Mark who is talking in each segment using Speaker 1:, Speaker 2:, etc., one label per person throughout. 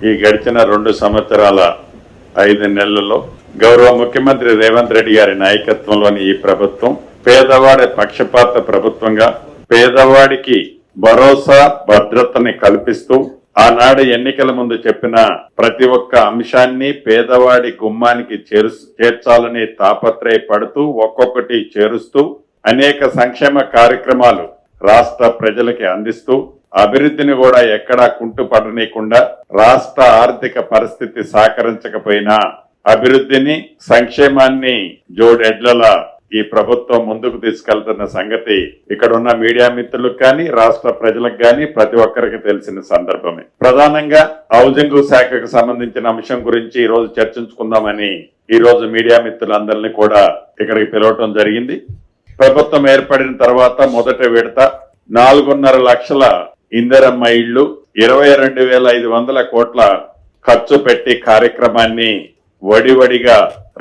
Speaker 1: ఈ గడిచిన 2 సంవత్సరాల 5 నెలల్లో గౌరవ ముఖ్యమంత్రి రేవంత్ రెడ్డి గారి నాయకత్వంలోని ఈ ప్రభుత్వం పేదవాడి పక్షపాత ప్రభుత్వంగా పేదవాడికి భరోసా భద్రతని కల్పిస్తూ ఆనాడు ఎన్నికల ముందు చెప్పిన ప్రతి ఒక్క అంశాన్ని పేదవాడి గుమ్మానికి చేర్చాలని తాపత్రయపడుతూ ఒక్కొక్కటి చేరుస్తూ అనేక సంక్షేమ కార్యక్రమాలు రాష్ట్ర ప్రజలకి అందిస్తూ అభివృద్ధిని కూడా ఎక్కడా కుంటుపడనీయకుండా రాష్ట్ర ఆర్థిక పరిస్థితి సహకరించకపోయినా అభివృద్ధిని సంక్షేమాన్ని జోడెడ్లలా ఈ ప్రభుత్వం ముందుకు తీసుకెళ్తున్న సంగతి ఇక్కడ ఉన్న మీడియా మిత్రులకు కానీ రాష్ట్ర ప్రజలకు కానీ ప్రతి ఒక్కరికి తెలిసిన సందర్భమే. ప్రధానంగా హౌసింగ్ శాఖకు సంబంధించిన అంశం గురించి ఈ రోజు చర్చించుకుందామని ఈ రోజు మీడియా మిత్రులందరినీ కూడా ఇక్కడికి పిలవటం జరిగింది. ప్రభుత్వం ఏర్పడిన తర్వాత మొదటి విడత 4.5 లక్షల ఇందిరమ్మ ఇళ్లు 22,500 కోట్ల ఖర్చు పెట్టి కార్యక్రమాన్ని వడివడిగా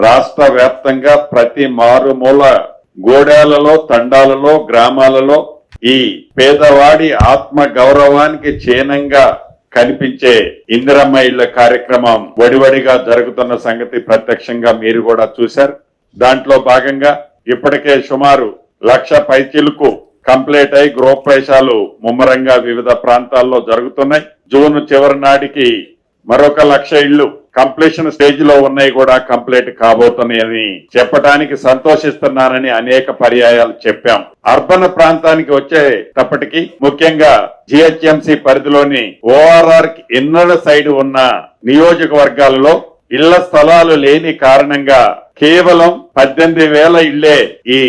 Speaker 1: రాష్ట్ర వ్యాప్తంగా ప్రతి మారుమూల గోడాలలో తండాలలో గ్రామాలలో ఈ పేదవాడి ఆత్మ గౌరవానికి చిహ్నంగా కనిపించే ఇందిరమ్మ ఇళ్ల కార్యక్రమం వడివడిగా జరుగుతున్న సంగతి ప్రత్యక్షంగా మీరు కూడా చూశారు. దాంట్లో భాగంగా ఇప్పటికే సుమారు 1,00,000 పైచిలకు కంప్లీట్ అయి గృహప్రవేశాలు ముమ్మరంగా వివిధ ప్రాంతాల్లో జరుగుతున్నాయి. జూన్ చివరి నాటికి మరొక 1,00,000 ఇళ్లు కంప్లీషన్ స్టేజ్ లో ఉన్నాయి కూడా కంప్లీట్ కాబోతున్నాయని చెప్పడానికి సంతోషిస్తున్నానని అనేక పర్యాయాలు చెప్పాం. అర్బన్ ప్రాంతానికి వచ్చేటప్పటికి ముఖ్యంగా జిహెచ్ఎంసి పరిధిలోని ఓఆర్ఆర్ ఇన్నర్ సైడ్ ఉన్న నియోజకవర్గాలలో ఇళ్ల స్థలాలు లేని కారణంగా కేవలం 18,000 ఇళ్లే ఈ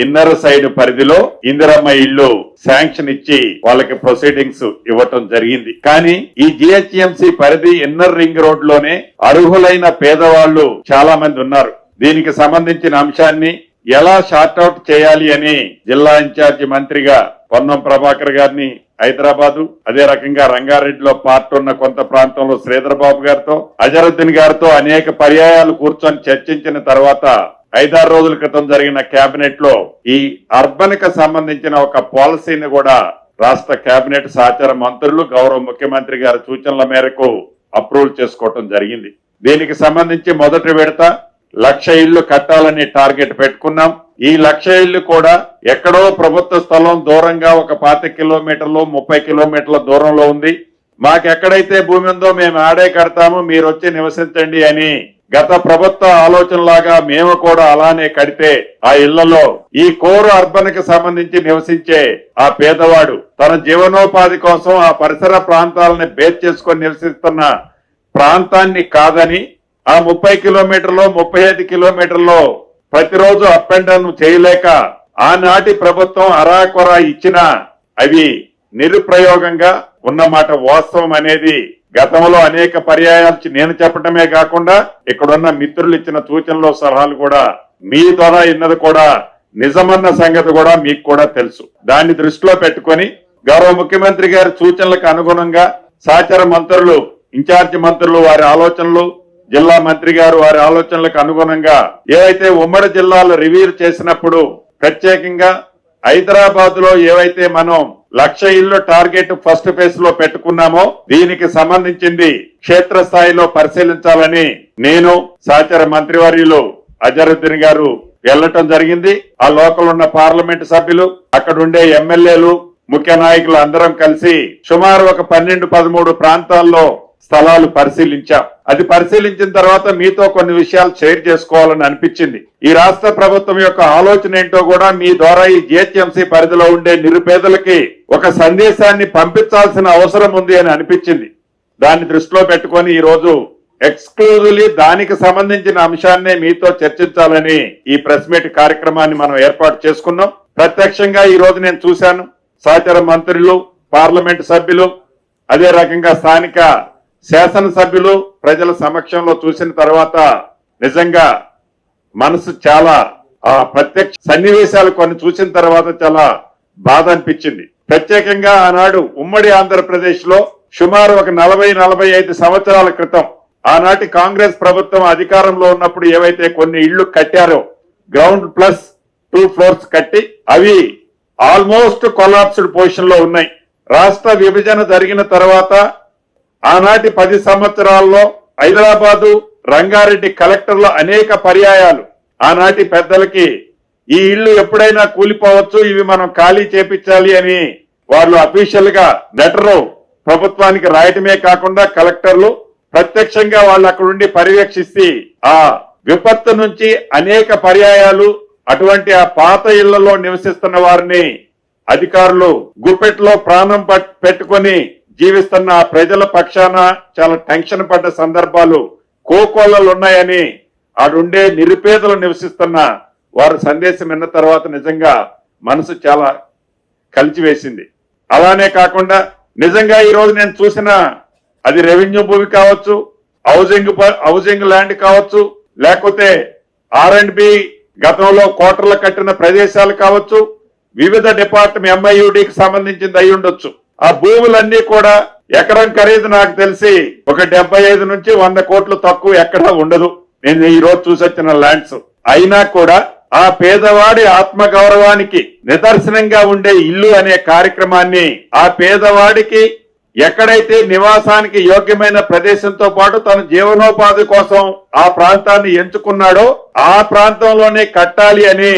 Speaker 1: ఇన్నర్ సైడ్ పరిధిలో ఇందిరమ్మ ఇళ్లు శాంక్షన్ ఇచ్చి వాళ్ళకి ప్రొసీడింగ్స్ ఇవ్వటం జరిగింది. కానీ ఈ జిహెచ్ఎంసి పరిధి ఇన్నర్ రింగ్ రోడ్ లోనే అర్హులైన పేదవాళ్లు చాలా మంది ఉన్నారు. దీనికి సంబంధించిన అంశాన్ని ఎలా షార్ట్అవుట్ చేయాలి అని జిల్లా ఇన్ఛార్జి మంత్రిగా పొన్నం ప్రభాకర్ గారిని హైదరాబాదు, అదే రకంగా రంగారెడ్డిలో పార్ట్ ఉన్న కొంత ప్రాంతంలో శ్రీధర్ బాబు గారితో అజరుద్దీన్ గారితో అనేక పర్యాయాలు కూర్చొని చర్చించిన తర్వాత 5-6 రోజుల క్రితం జరిగిన కేబినెట్ లో ఈ అర్బన్ కి సంబంధించిన ఒక పాలసీని కూడా రాష్ట్ర కేబినెట్ సహచర మంత్రులు గౌరవ ముఖ్యమంత్రి గారి సూచనల మేరకు అప్రూవల్ చేసుకోవటం జరిగింది. దీనికి సంబంధించి మొదటి విడత 1,00,000 ఇళ్లు కట్టాలని టార్గెట్ పెట్టుకున్నాం. ఈ 1,00,000 ఇళ్లు కూడా ఎక్కడో ప్రభుత్వ స్థలం దూరంగా ఒక 25 కిలోమీటర్లు 30 కిలోమీటర్ల దూరంలో ఉంది. మాకెక్కడైతే భూమి ఉందో మేము ఆడే కడతాము, మీరు వచ్చి నివసించండి అని గత ప్రభుత్వ ఆలోచనలాగా మేము కూడా అలానే కడితే ఆ ఇళ్లలో ఈ కోర్ అర్బన్ కి సంబంధించి నివసించే ఆ పేదవాడు తన జీవనోపాధి కోసం ఆ పరిసర ప్రాంతాలని బేస్ చేసుకొని నివసిస్తున్న ప్రాంతాన్ని కాదని ఆ 30 కిలోమీటర్లో 35 కిలోమీటర్లో ప్రతిరోజు అప్ అండ్ డౌన్ చేయలేక ఆనాటి ప్రభుత్వం అరాకొరా ఇచ్చినా అవి నిరుప్రయోగంగా ఉన్నమాట వాస్తవం అనేది గతంలో అనేక పర్యాయాలు నేను చెప్పడమే కాకుండా ఇక్కడున్న మిత్రులు ఇచ్చిన సూచనలు సలహాలు కూడా మీ ద్వారా ఇన్నది కూడా నిజమన్న సంగతి కూడా మీకు కూడా తెలుసు. దాన్ని దృష్టిలో పెట్టుకొని గౌరవ ముఖ్యమంత్రి గారి సూచనలకు అనుగుణంగా సహచర మంత్రులు ఇన్ఛార్జి మంత్రులు వారి ఆలోచనలు జిల్లా మంత్రి గారు వారి ఆలోచనలకు అనుగుణంగా ఏవైతే ఉమ్మడి జిల్లాలు రివ్యూ చేసినప్పుడు ప్రత్యేకంగా హైదరాబాద్ లో ఏవైతే మనం 1,00,000 ఇళ్లు టార్గెట్ ఫస్ట్ ఫేజ్ లో పెట్టుకున్నామో దీనికి సంబంధించింది క్షేత్రస్థాయిలో పరిశీలించాలని నేను సహచర మంత్రివర్యులు అజరుద్దీన్ గారు వెళ్లటం జరిగింది. ఆ లోకల్ ఉన్న పార్లమెంట్ సభ్యులు అక్కడుండే ఎమ్మెల్యేలు ముఖ్య నాయకులు అందరం కలిసి సుమారు ఒక 12-13 ప్రాంతాల్లో స్థలాలు పరిశీలించాం. అది పరిశీలించిన తర్వాత మీతో కొన్ని విషయాలు షేర్ చేసుకోవాలని అనిపించింది. ఈ రాష్ట్ర ప్రభుత్వం యొక్క ఆలోచన ఏంటో కూడా మీ ద్వారా ఈ జిహెచ్ఎంసీ పరిధిలో ఉండే నిరుపేదలకి ఒక సందేశాన్ని పంపించాల్సిన అవసరం ఉంది అని అనిపించింది. దాన్ని దృష్టిలో పెట్టుకొని ఈ రోజు ఎక్స్క్లూజివ్లీ దానికి సంబంధించిన అంశాన్నే మీతో చర్చించాలని ఈ ప్రెస్ మీట్ కార్యక్రమాన్ని మనం ఏర్పాటు చేసుకున్నాం. ప్రత్యక్షంగా ఈ రోజు నేను చూశాను సహచర మంత్రులు, పార్లమెంట్ సభ్యులు, అదే రకంగా స్థానిక శాసనసభ్యులు ప్రజల సమక్షంలో చూసిన తర్వాత నిజంగా మనసు చాలా ప్రత్యక్ష సన్నివేశాలు కొన్ని చూసిన తర్వాత చాలా బాధ అనిపించింది. ప్రత్యేకంగా ఆనాడు ఉమ్మడి ఆంధ్రప్రదేశ్ లో సుమారు ఒక 40-45 సంవత్సరాల క్రితం ఆనాటి కాంగ్రెస్ ప్రభుత్వం అధికారంలో ఉన్నప్పుడు ఏవైతే కొన్ని ఇళ్లు కట్టారో గ్రౌండ్ ప్లస్ 2 ఫ్లోర్స్ కట్టి అవి ఆల్మోస్ట్ కొలాప్స్డ్ పొజిషన్ లో ఉన్నాయి. రాష్ట్ర విభజన జరిగిన తర్వాత ఆనాటి 10 సంవత్సరాల్లో హైదరాబాదు రంగారెడ్డి కలెక్టర్లు అనేక పర్యాయాలు ఆనాటి పెద్దలకి ఈ ఇల్లు ఎప్పుడైనా కూలిపోవచ్చు, ఇవి మనం ఖాళీ చేపించాలి అని వాళ్ళు అఫీషియల్ గా లెటర్ ప్రభుత్వానికి రాయటమే కాకుండా కలెక్టర్లు ప్రత్యక్షంగా వాళ్ళు అక్కడ ఉండి పర్యవేక్షిస్తే ఆ విపత్తు నుంచి అనేక పర్యాయాలు అటువంటి ఆ పాత ఇళ్లలో నివసిస్తున్న వారిని అధికారులు గుప్పెట్లో ప్రాణం పెట్టుకొని జీవిస్తున్న ఆ ప్రజల పక్షాన చాలా టెన్షన్ పడ్డ సందర్భాలు కోకోలలు ఉన్నాయని ఆడుండే నిరుపేదలు నివసిస్తున్న వారి సందేశం విన్న తర్వాత నిజంగా మనసు చాలా కలిచివేసింది. అలానే కాకుండా నిజంగా ఈ రోజు నేను చూసిన అది రెవెన్యూ భూమి కావచ్చు, హౌసింగ్ ల్యాండ్ కావచ్చు, లేకపోతే R&B గతంలో కోటర్లు కట్టిన ప్రదేశాలు కావచ్చు, వివిధ డిపార్ట్మెంట్ MIUDకి సంబంధించింది అయి ఉండొచ్చు. ఆ భూములన్నీ కూడా ఎకరం ఖరీదు నాకు తెలిసి ఒక 75 నుంచి 100 కోట్లు తక్కువ ఎక్కడా ఉండదు. నేను ఈ రోజు చూసొచ్చిన ల్యాండ్స్ అయినా కూడా ఆ పేదవాడి ఆత్మగౌరవానికి నిదర్శనంగా ఉండే ఇల్లు అనే కార్యక్రమాన్ని ఆ పేదవాడికి ఎక్కడైతే నివాసానికి యోగ్యమైన ప్రదేశంతో పాటు తన జీవనోపాధి కోసం ఆ ప్రాంతాన్ని ఎంచుకున్నాడో ఆ ప్రాంతంలోనే కట్టాలి అని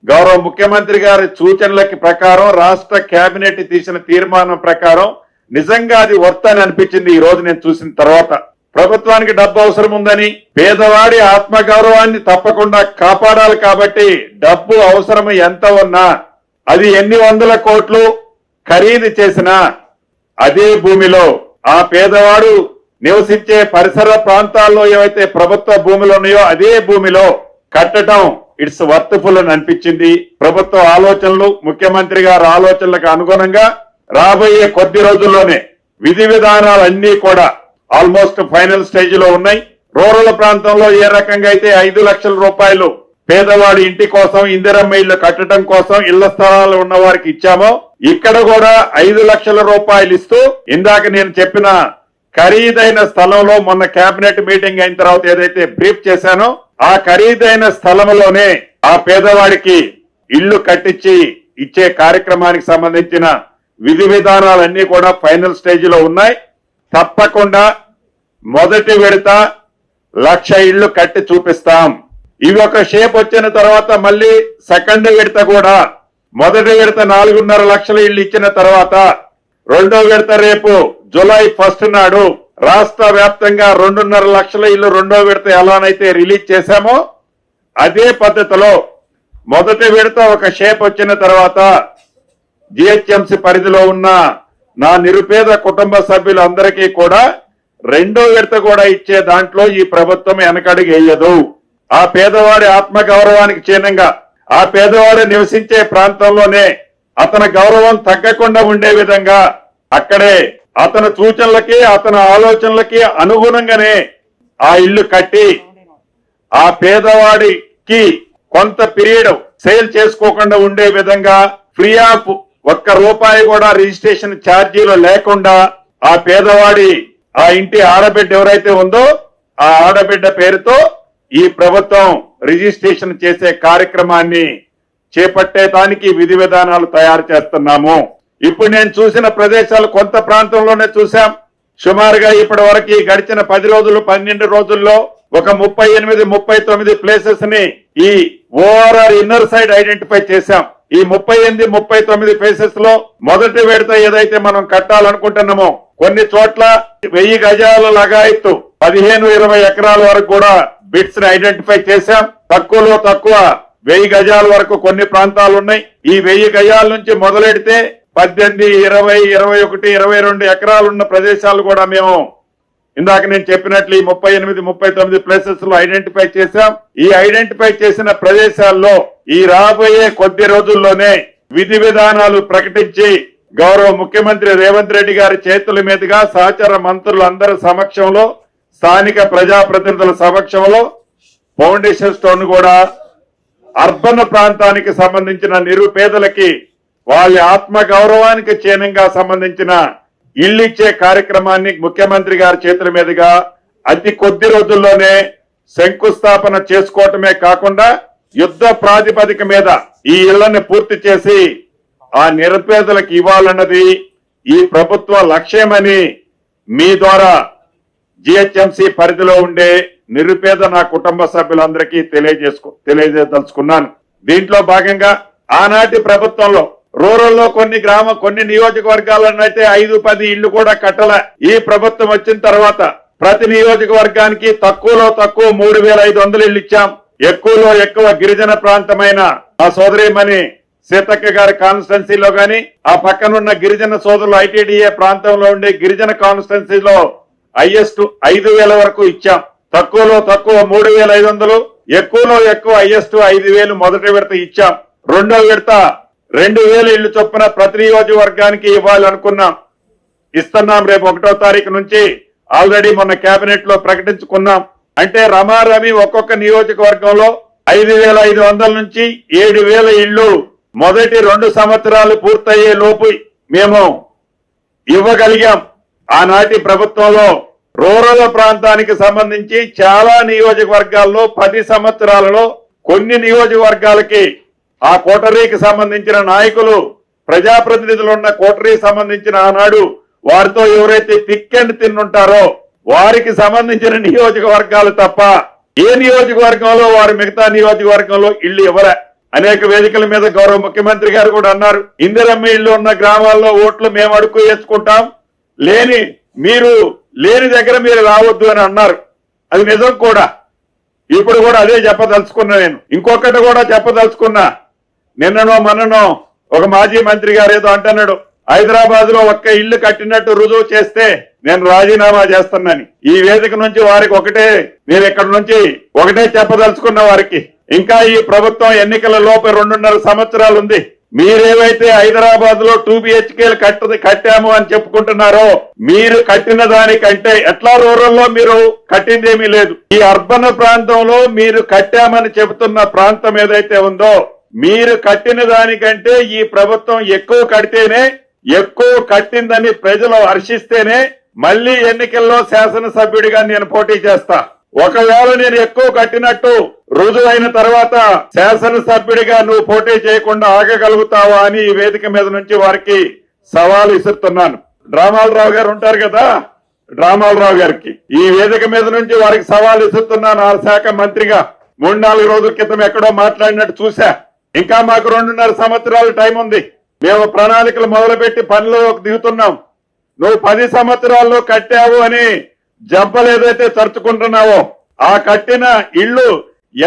Speaker 1: గౌరవ ముఖ్యమంత్రి గారి సూచనలకి ప్రకారం రాష్ట్ర కేబినెట్ తీసిన తీర్మానం ప్రకారం నిజంగా అది వర్త్ అని అనిపించింది. ఈ రోజు నేను చూసిన తర్వాత ప్రభుత్వానికి డబ్బు అవసరం ఉందని, పేదవాడి ఆత్మగౌరవాన్ని తప్పకుండా కాపాడాలి కాబట్టి డబ్బు అవసరం ఎంత ఉన్నా అది ఎన్ని వందల కోట్లు ఖరీదు చేసినా అదే భూమిలో ఆ పేదవాడు నివసించే పరిసర ప్రాంతాల్లో ఏవైతే ప్రభుత్వ భూములు ఉన్నాయో అదే భూమిలో కట్టడం ఇట్స్ వర్త్ఫుల్ అని అనిపించింది. ప్రభుత్వ ఆలోచనలు, ముఖ్యమంత్రి గారి ఆలోచనలకు అనుగుణంగా రాబోయే కొద్ది రోజుల్లోనే విధి విధానాలన్నీ కూడా ఆల్మోస్ట్ ఫైనల్ స్టేజ్ లో ఉన్నాయి. రూరల్ ప్రాంతంలో ఏ రకంగా అయితే 5 లక్షల రూపాయలు పేదవాడి ఇంటి కోసం, ఇందిరమ్మ ఇళ్లు కట్టడం కోసం ఇళ్ల స్థలాలు ఉన్న వారికి ఇచ్చామో ఇక్కడ కూడా 5 లక్షల రూపాయలు ఇస్తూ ఇందాక నేను చెప్పిన ఖరీదైన స్థలంలో మొన్న కేబినెట్ మీటింగ్ అయిన తర్వాత ఏదైతే బ్రీఫ్ చేశానో ఆ ఖరీదైన స్థలంలోనే ఆ పేదవాడికి ఇళ్లు కట్టించి ఇచ్చే కార్యక్రమానికి సంబంధించిన విధి విధానాలన్నీ కూడా ఫైనల్ స్టేజ్ లో ఉన్నాయి. తప్పకుండా మొదటి విడత 1,00,000 ఇళ్లు కట్టి చూపిస్తాం. ఇవి ఒక షేప్ వచ్చిన తర్వాత మళ్ళీ సెకండ్ విడత కూడా మొదటి విడత 4.5 లక్షల ఇళ్లు ఇచ్చిన తర్వాత రెండో విడత రేపు జూలై 1 నాడు రాష్ట్ర వ్యాప్తంగా 2.5 లక్షల ఇళ్లు రెండో విడత ఎలానైతే రిలీజ్ చేశామో అదే పద్ధతిలో మొదటి విడత ఒక షేప్ వచ్చిన తర్వాత GHMC పరిధిలో ఉన్న నా నిరుపేద కుటుంబ సభ్యులందరికీ కూడా రెండో విడత కూడా ఇచ్చే దాంట్లో ఈ ప్రభుత్వం వెనకడుగు వేయదు. ఆ పేదవాడి ఆత్మగౌరవానికి చిహ్నంగా ఆ పేదవాడు నివసించే ప్రాంతంలోనే అతని గౌరవం తగ్గకుండా ఉండే విధంగా అక్కడే అతని సూచనలకి అతని ఆలోచనలకి అనుగుణంగానే ఆ ఇల్లు కట్టి ఆ పేదవాడికి కొంత పీరియడ్ సేల్ చేసుకోకుండా ఉండే విధంగా ఫ్రీ ఆఫ్ ₹1 కూడా రిజిస్ట్రేషన్ ఛార్జీలు లేకుండా ఆ పేదవాడి ఆ ఇంటి ఆడబిడ్డ ఎవరైతే ఉందో ఆ ఆడబిడ్డ పేరుతో ఈ ప్రభుత్వం రిజిస్ట్రేషన్ చేసే కార్యక్రమాన్ని చేపట్టేదానికి విధి విధానాలు తయారు చేస్తున్నాము. ఇప్పుడు నేను చూసిన ప్రదేశాలు కొంత ప్రాంతంలోనే చూశాం. సుమారుగా ఇప్పటి వరకు గడిచిన 10 రోజులు 12 రోజుల్లో ఒక 38-39 ప్లేసెస్ ని ఈ ORR ఇన్నర్ సైడ్ ఐడెంటిఫై చేశాం. ఈ 38-39 ప్లేసెస్ లో మొదటి విడత ఏదైతే మనం కట్టాలనుకుంటున్నామో కొన్ని చోట్ల 1000 గజాల లగాయత్తు 15-20 ఎకరాల వరకు కూడా బిట్స్ ని ఐడెంటిఫై చేశాం. తక్కువలో తక్కువ 1000 గజాల వరకు కొన్ని ప్రాంతాలు ఉన్నాయి. ఈ 1000 గజాల నుంచి మొదలెడితే 18, 20, 21, 22 ఎకరాలు ఉన్న ప్రదేశాలు కూడా మేము ఇందాక నేను చెప్పినట్లు 38-39 ప్లేసెస్ లో ఐడెంటిఫై చేశాం. ఈ ఐడెంటిఫై చేసిన ప్రదేశాల్లో ఈ రాబోయే కొద్ది రోజుల్లోనే విధి విధానాలు ప్రకటించి గౌరవ ముఖ్యమంత్రి రేవంత్ రెడ్డి గారి చేతుల మీదుగా సహచర మంత్రులందరి సమక్షంలో స్థానిక ప్రజాప్రతినిధుల సమక్షంలో ఫౌండేషన్ స్టోన్ కూడా అర్బన్ ప్రాంతానికి సంబంధించిన నిరుపేదలకి వాళ్ళ ఆత్మ గౌరవానికి చిహ్నంగా సంబంధించిన ఇళ్లు ఇచ్చే కార్యక్రమాన్ని ముఖ్యమంత్రి గారి చేతుల మీదుగా అతి కొద్ది రోజుల్లోనే శంకుస్థాపన చేసుకోవటమే కాకుండా యుద్ధ ప్రాతిపదిక మీద ఈ ఇళ్లను పూర్తి చేసి ఆ నిరుపేదలకు ఇవ్వాలన్నది ఈ ప్రభుత్వ లక్ష్యమని మీ ద్వారా జిహెచ్ఎంసీ పరిధిలో ఉండే నిరుపేద నా కుటుంబ సభ్యులందరికీ తెలియజేదలుచుకున్నాను. దీంట్లో భాగంగా ఆనాటి ప్రభుత్వంలో రూరల్లో కొన్ని నియోజకవర్గాలను అయితే 5-10 ఇళ్లు కూడా కట్టలే. ఈ ప్రభుత్వం వచ్చిన తర్వాత ప్రతి నియోజకవర్గానికి తక్కువలో తక్కువ 3,500 ఇళ్లు ఇచ్చాం. ఎక్కువలో ఎక్కువ గిరిజన ప్రాంతమైన ఆ సోదరిమణి సీతక్క గారి కాన్స్టిట్యున్సీలో గాని, ఆ పక్కనున్న గిరిజన సోదరులు ఐటీడీఏ ప్రాంతంలో ఉండే గిరిజన కాన్స్టిట్యున్సీలో హైయెస్ట్ 5,000 వరకు ఇచ్చాం. తక్కువలో తక్కువ 3,500, ఎక్కువలో ఎక్కువ హైయెస్ట్ 5,000 మొదటి విడత ఇచ్చాం. రెండో విడత 2,000 ఇళ్లు చొప్పున ప్రతి నియోజకవర్గానికి ఇవ్వాలనుకున్నాం. ఇస్తున్నాం. రేపు 1వ తారీఖు నుంచి ఆల్రెడీ మొన్న కేబినెట్ లో ప్రకటించుకున్నాం. అంటే రమారమి ఒక్కొక్క నియోజకవర్గంలో 5,500 నుంచి 7,000 ఇళ్లు మొదటి 2 సంవత్సరాలు పూర్తయ్యే లోపు మేము ఇవ్వగలిగాం. ఆనాటి ప్రభుత్వంలో రూరల్ ప్రాంతానికి సంబంధించి చాలా నియోజకవర్గాల్లో 10 సంవత్సరాలలో కొన్ని నియోజకవర్గాలకి ఆ కోటరీకి సంబంధించిన నాయకులు, ప్రజాప్రతినిధులు ఉన్న కోటరీకి సంబంధించిన ఆనాడు వారితో ఎవరైతే థిక్ అండ్ థిన్ ఉంటారో వారికి సంబంధించిన నియోజకవర్గాలు తప్ప ఏ నియోజకవర్గంలో వారు మిగతా నియోజకవర్గంలో ఇళ్లు ఇవ్వలే. అనేక వేదికల మీద గౌరవ ముఖ్యమంత్రి గారు కూడా అన్నారు, ఇందిరమ్మ ఇళ్లు ఉన్న గ్రామాల్లో ఓట్లు మేము అడుగు వేసుకుంటాం, మీరు లేని దగ్గర మీరు రావద్దు అని అన్నారు. అది నిజం కూడా. ఇప్పుడు కూడా అదే చెప్పదలుచుకున్నా. నేను ఇంకొకటి కూడా చెప్పదలుచుకున్నా. నిన్ననో మొన్ననో ఒక మాజీ మంత్రి గారు ఏదో అంటున్నాడు, హైదరాబాద్ లో ఒక్క ఇల్లు కట్టినట్టు రుజువు చేస్తే నేను రాజీనామా చేస్తున్నాను. ఈ వేదిక నుంచి వారికి నేను ఇక్కడ నుంచి ఒకటే చెప్పదలుచుకున్న వారికి, ఇంకా ఈ ప్రభుత్వం ఎన్నికల లోపు 2.5 సంవత్సరాలు ఉంది. మీరేవైతే హైదరాబాద్ లో 2 BHKలు కట్టాము అని చెప్పుకుంటున్నారో, మీరు కట్టిన దానికంటే ఎట్లా రూరల్లో మీరు కట్టిందేమీ లేదు. ఈ అర్బన్ ప్రాంతంలో మీరు కట్టామని చెబుతున్న ప్రాంతం ఏదైతే ఉందో, మీరు కట్టిన దానికంటే ఈ ప్రభుత్వం ఎక్కువ కడితేనే, ఎక్కువ కట్టిందని ప్రజలు హర్షిస్తేనే మళ్లీ ఎన్నికల్లో శాసనసభ్యుడిగా నేను పోటీ చేస్తా. ఒకవేళ నేను ఎక్కువ కట్టినట్టు రుజువైన తర్వాత శాసనసభ్యుడిగా నువ్వు పోటీ చేయకుండా ఆగగలుగుతావా అని ఈ వేదిక మీద నుంచి వారికి సవాలు ఇస్తున్నాను. డ్రామాలరావు గారు ఉంటారు కదా, డ్రామాలరావు గారికి ఈ వేదిక మీద నుంచి వారికి సవాలు ఇస్తున్నాను. ఆ శాఖ మంత్రిగా 3-4 రోజుల క్రితం ఎక్కడో మాట్లాడినట్టు చూసా. ఇంకా మాకు 2.5 సంవత్సరాలు టైం ఉంది. మేము ప్రణాళికలు మొదలుపెట్టి పనిలోకి దిగుతున్నాం. నువ్వు 10 సంవత్సరాల్లో కట్టావు అని జంపలు ఏదైతే తరుచుకుంటున్నావో, ఆ కట్టిన ఇళ్లు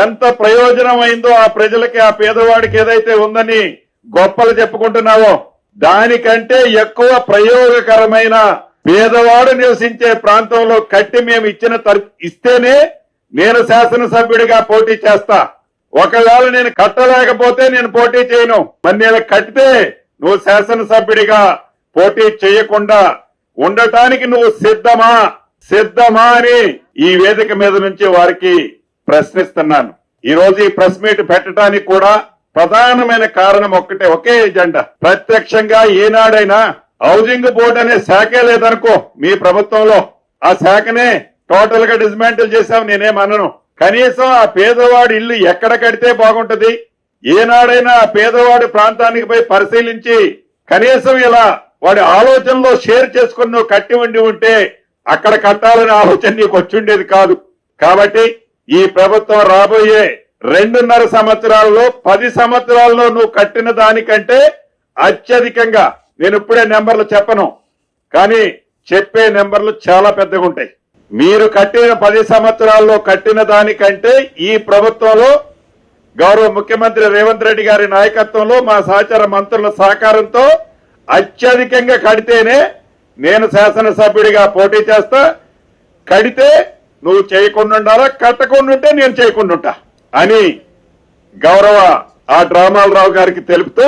Speaker 1: ఎంత ప్రయోజనం అయిందో ఆ ప్రజలకి, ఆ పేదవాడికి ఏదైతే ఉందని గొప్పలు చెప్పుకుంటున్నావో, దానికంటే ఎక్కువ ప్రయోగకరమైన పేదవాడు నివసించే ప్రాంతంలో కట్టి మేము ఇస్తేనే నేను శాసనసభ్యుడిగా పోటీ చేస్తా. ఒకవేళ నేను కట్టలేకపోతే నేను పోటీ చేయను. మరి నేను కట్టితే నువ్వు శాసనసభ్యుడిగా పోటీ చేయకుండా ఉండటానికి నువ్వు సిద్ధమా అని ఈ వేదిక మీద నుంచి వారికి ప్రశ్నిస్తున్నాను. ఈ రోజు ఈ ప్రెస్ మీట్ పెట్టడానికి కూడా ప్రధానమైన కారణం ఒకే ఎజెండా. ప్రత్యక్షంగా ఏనాడైనా హౌసింగ్ బోర్డు అనే శాఖే లేదనుకో మీ ప్రభుత్వంలో, ఆ శాఖనే టోటల్ గా డిస్మాంటిల్ చేశాం. నేనేమనను. కనీసం ఆ పేదవాడి ఇల్లు ఎక్కడ కడితే బాగుంటది, ఏనాడైనా ఆ పేదవాడి ప్రాంతానికి పోయి పరిశీలించి కనీసం ఇలా వాడి ఆలోచనలో షేర్ చేసుకుని నువ్వు కట్టి ఉంటే అక్కడ కట్టాలనే ఆలోచన నీకు వచ్చుండేది కాదు. కాబట్టి ఈ ప్రభుత్వం రాబోయే 2.5 సంవత్సరాల్లో 10 సంవత్సరాల్లో నువ్వు కట్టిన దానికంటే అత్యధికంగా, నేను ఇప్పుడే నెంబర్లు చెప్పను కానీ చెప్పే నెంబర్లు చాలా పెద్దగా ఉంటాయి. మీరు కట్టిన 10 సంవత్సరాల్లో కట్టిన దానికంటే ఈ ప్రభుత్వంలో గౌరవ ముఖ్యమంత్రి రేవంత్ రెడ్డి గారి నాయకత్వంలో మా సహచర మంత్రుల సహకారంతో అత్యధికంగా కడితేనే నేను శాసనసభ్యుడిగా పోటీ చేస్తా. కడితే నువ్వు చేయకుండా ఉండాలా, కట్టకుండా ఉంటే నేను చేయకుండా ఉంటా అని గౌరవ ఆ డ్రామాలరావు గారికి తెలుపుతూ,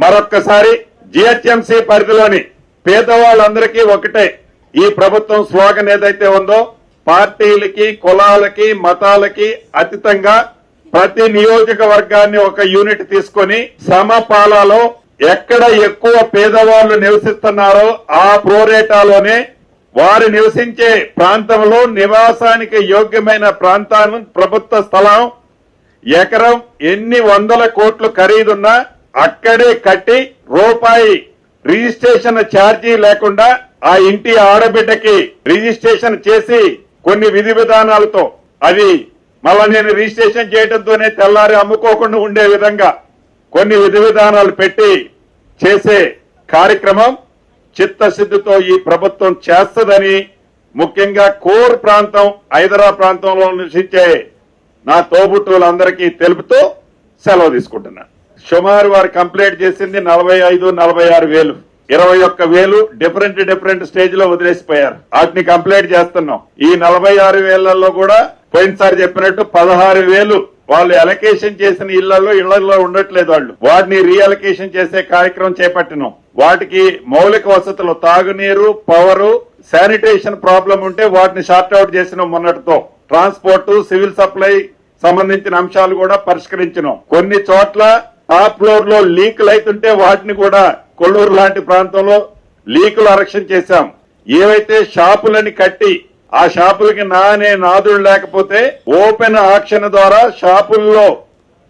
Speaker 1: మరొక్కసారి జిహెచ్ఎంసీ పరిధిలోని పేదవాళ్ళందరికీ ఒకటే ఈ ప్రభుత్వం స్లోగన్ ఏదైతే ఉందో, పార్టీలకి, కులాలకి, మతాలకి అతీతంగా ప్రతి నియోజకవర్గాన్ని ఒక యూనిట్ తీసుకొని సమపాలలో ఎక్కడ ఎక్కువ పేదవాళ్లు నివసిస్తున్నారో ఆ ప్రోరేటాలోనే వారు నివసించే ప్రాంతంలో నివాసానికి యోగ్యమైన ప్రాంతాన్ని, ప్రభుత్వ స్థలం ఎకరం ఎన్ని 100 కోట్లు ఖరీదున్నా అక్కడే కట్టి రూపాయి రిజిస్ట్రేషన్ ఛార్జీ లేకుండా ఆ ఇంటి ఆడబిడ్డకి రిజిస్ట్రేషన్ చేసి కొన్ని విధి విధానాలతో అది మళ్ళా నేను రిజిస్ట్రేషన్ చేయడంతోనే తెల్లారి అమ్ముకోకుండా ఉండే విధంగా కొన్ని విధి విధానాలు పెట్టి చేసే కార్యక్రమం చిత్తశుద్ధితో ఈ ప్రభుత్వం చేస్తదని ముఖ్యంగా కోర్ ప్రాంతం హైదరాబాద్ ప్రాంతంలో నివసించే నా తోబుట్టువులందరికీ తెలుపుతూ సెలవు తీసుకుంటున్నా. సుమారు వారు కంప్లైంట్ చేసింది 45-46 వేలు, 21,000 డిఫరెంట్ స్టేజ్ లో వదిలేసిపోయారు. వాటిని కంప్లైంట్ చేస్తున్నాం. ఈ 46 వేలలో కూడా పోయినసారి చెప్పినట్టు 16,000 వాళ్ళు అలొకేషన్ చేసిన ఇళ్లలో ఉండట్లేదు. వాళ్ళు వాటిని రీఅలొకేషన్ చేసే కార్యక్రమం చేపట్టినాం. వాటికి మౌలిక వసతులు, తాగునీరు, పవరు, శానిటేషన్ ప్రాబ్లం ఉంటే వాటిని షార్ట్అవుట్ చేసినాం. మొన్నటితో ట్రాన్స్పోర్ట్, సివిల్ సప్లై సంబంధించిన అంశాలు కూడా పరిష్కరించినాం. కొన్ని చోట్ల టాప్ ఫ్లోర్ లో లీకులు అవుతుంటే వాటిని కూడా కొల్లూరు లాంటి ప్రాంతంలో లీకులు ఆరక్షణ చేశాం. ఏవైతే షాపులని కట్టి ఆ షాపులకి నాదుడు లేకపోతే ఓపెన్ ఆక్షన్ ద్వారా షాపుల్లో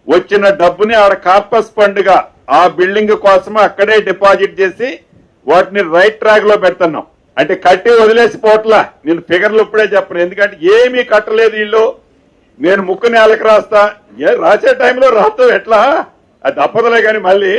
Speaker 1: వచ్చిన డబ్బుని ఆడ కార్పస్ ఫండ్ గా ఆ బిల్డింగ్ కోసం అక్కడే డిపాజిట్ చేసి వాటిని రైట్ ట్రాక్ లో పెడుతున్నాం. అంటే కట్టి వదిలేసి పోట్లా. నేను ఫిగర్లు ఇప్పుడే చెప్పను, ఎందుకంటే ఏమీ కట్టలేదు వీళ్ళు. నేను ముక్కు నేలకు రాస్తా, రాసే టైంలో రాస్తావు ఎట్లా, అది తప్పదులే. కానీ మళ్ళీ